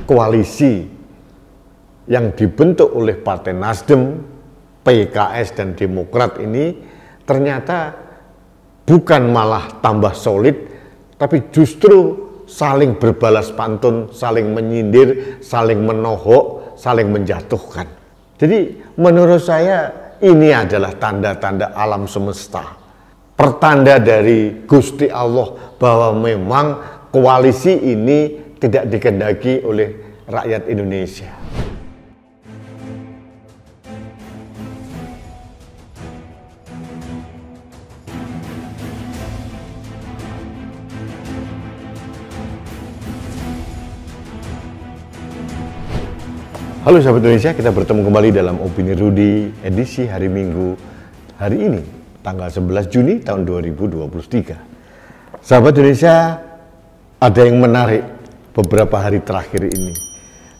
koalisi yang dibentuk oleh Partai Nasdem, PKS dan Demokrat ini ternyata bukan malah tambah solid, tapi justru saling berbalas pantun, saling menyindir, saling menohok, saling menjatuhkan. Jadi menurut saya ini adalah tanda-tanda alam semesta, pertanda dari Gusti Allah bahwa memang koalisi ini tidak dikehendaki oleh rakyat Indonesia. Halo sahabat Indonesia, kita bertemu kembali dalam Opini Rudy edisi hari Minggu hari ini, tanggal 11 Juni tahun 2023. Sahabat Indonesia, ada yang menarik beberapa hari terakhir ini,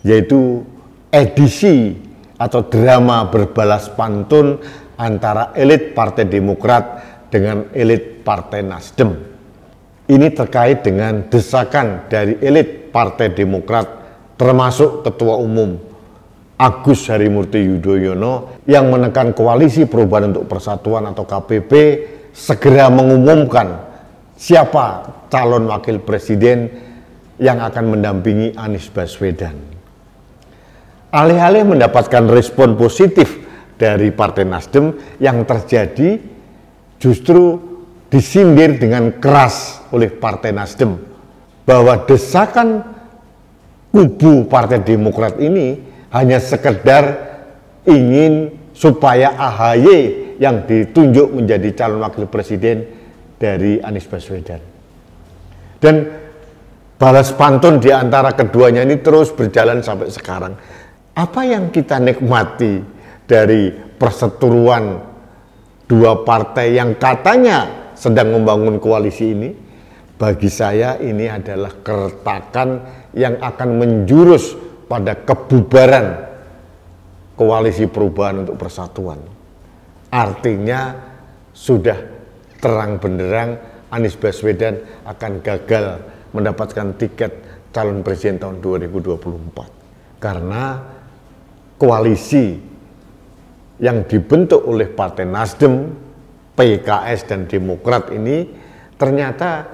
yaitu edisi atau drama berbalas pantun antara elit Partai Demokrat dengan elit Partai Nasdem. Ini terkait dengan desakan dari elit Partai Demokrat, termasuk Ketua Umum Agus Harimurti Yudhoyono yang menekan Koalisi Perubahan untuk Persatuan atau KPP segera mengumumkan siapa calon wakil presiden yang akan mendampingi Anies Baswedan. Alih-alih mendapatkan respon positif dari Partai Nasdem, yang terjadi justru disindir dengan keras oleh Partai Nasdem bahwa desakan kubu Partai Demokrat ini hanya sekedar ingin supaya AHY yang ditunjuk menjadi calon wakil presiden dari Anies Baswedan. Dan balas pantun di antara keduanya ini terus berjalan sampai sekarang. Apa yang kita nikmati dari perseteruan dua partai yang katanya sedang membangun koalisi ini? Bagi saya ini adalah keretakan yang akan menjurus pada kebubaran Koalisi Perubahan untuk Persatuan. Artinya sudah terang benderang Anies Baswedan akan gagal mendapatkan tiket calon presiden tahun 2024. Karena koalisi yang dibentuk oleh Partai Nasdem, PKS dan Demokrat ini ternyata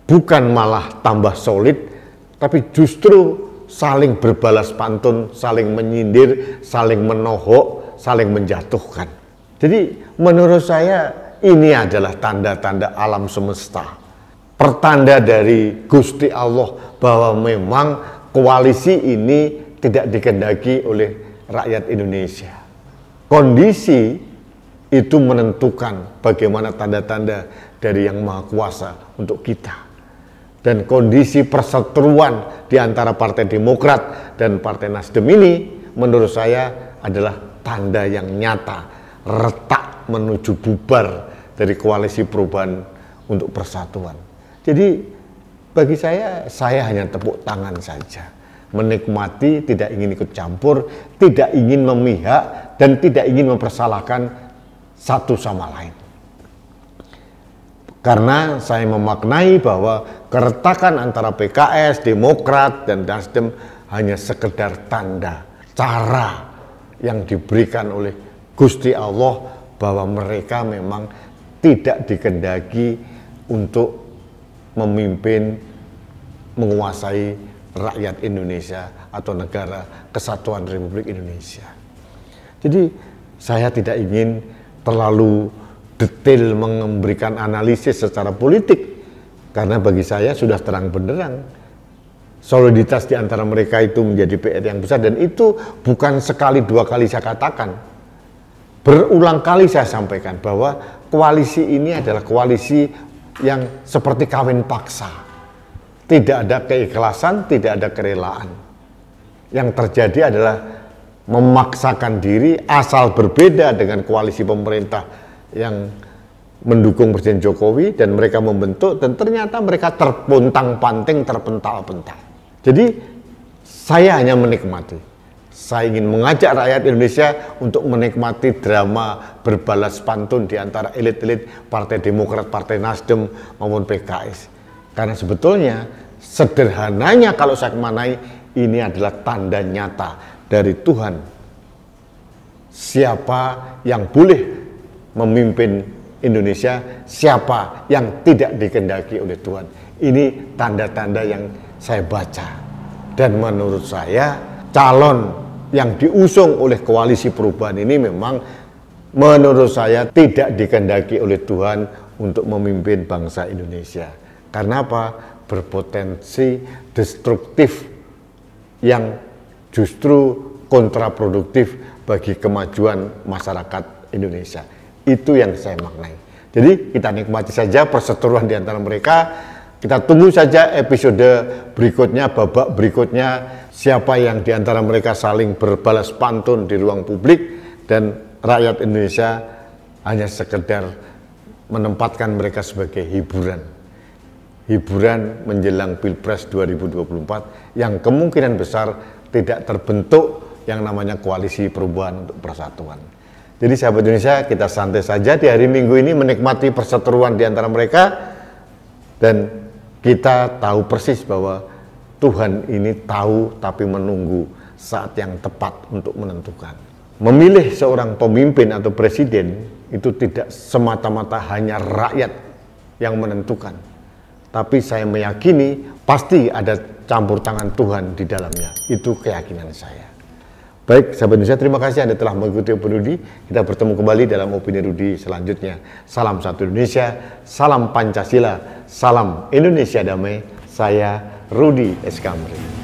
bukan malah tambah solid, tapi justru saling berbalas pantun, saling menyindir, saling menohok, saling menjatuhkan. Jadi menurut saya ini adalah tanda-tanda alam semesta, pertanda dari Gusti Allah bahwa memang koalisi ini tidak dikehendaki oleh rakyat Indonesia. Kondisi itu menentukan bagaimana tanda-tanda dari Yang Maha Kuasa untuk kita. Dan kondisi perseteruan di antara Partai Demokrat dan Partai Nasdem ini menurut saya adalah tanda yang nyata, retak menuju bubar dari Koalisi Perubahan untuk Persatuan. Jadi bagi saya hanya tepuk tangan saja, menikmati, tidak ingin ikut campur, tidak ingin memihak, dan tidak ingin mempersalahkan satu sama lain. Karena saya memaknai bahwa keretakan antara PKS, Demokrat, dan Nasdem hanya sekedar tanda, cara yang diberikan oleh Gusti Allah bahwa mereka memang tidak dikehendaki untuk memimpin, menguasai rakyat Indonesia atau negara Kesatuan Republik Indonesia. Jadi saya tidak ingin terlalu detail memberikan analisis secara politik, karena bagi saya sudah terang benderang soliditas di antara mereka itu menjadi PR yang besar, dan itu bukan sekali dua kali saya katakan, berulang kali saya sampaikan bahwa koalisi ini adalah koalisi yang seperti kawin paksa, tidak ada keikhlasan, tidak ada kerelaan. Yang terjadi adalah memaksakan diri asal berbeda dengan koalisi pemerintah yang mendukung Presiden Jokowi, dan mereka membentuk, dan ternyata mereka terpontang-panting, terpental-pental. Jadi saya hanya menikmati. Saya ingin mengajak rakyat Indonesia untuk menikmati drama berbalas pantun di antara elit-elit Partai Demokrat, Partai Nasdem maupun PKS. Karena sebetulnya sederhananya kalau saya maknai, Ini adalah tanda nyata dari Tuhan. Siapa yang boleh memimpin Indonesia, siapa yang tidak dikehendaki oleh Tuhan. Ini tanda-tanda yang saya baca. Dan menurut saya, calon yang diusung oleh koalisi perubahan ini memang menurut saya tidak dikehendaki oleh Tuhan untuk memimpin bangsa Indonesia. Karena apa? Berpotensi destruktif yang justru kontraproduktif bagi kemajuan masyarakat Indonesia. Itu yang saya maknai. Jadi kita nikmati saja perseteruan di antara mereka. Kita tunggu saja episode berikutnya, babak berikutnya, siapa yang di antara mereka saling berbalas pantun di ruang publik dan rakyat Indonesia hanya sekedar menempatkan mereka sebagai hiburan. Hiburan menjelang Pilpres 2024 yang kemungkinan besar tidak terbentuk yang namanya koalisi perubahan untuk persatuan. Jadi sahabat Indonesia, kita santai saja di hari Minggu ini menikmati perseteruan di antara mereka, dan kita tahu persis bahwa Tuhan ini tahu tapi menunggu saat yang tepat untuk menentukan. Memilih seorang pemimpin atau presiden itu tidak semata-mata hanya rakyat yang menentukan, tapi saya meyakini pasti ada campur tangan Tuhan di dalamnya. Itu keyakinan saya. Baik, sahabat Indonesia, terima kasih Anda telah mengikuti Opini Rudi. Kita bertemu kembali dalam Opini Rudi selanjutnya. Salam satu Indonesia, salam Pancasila, salam Indonesia damai. Saya Rudi S. Kamri.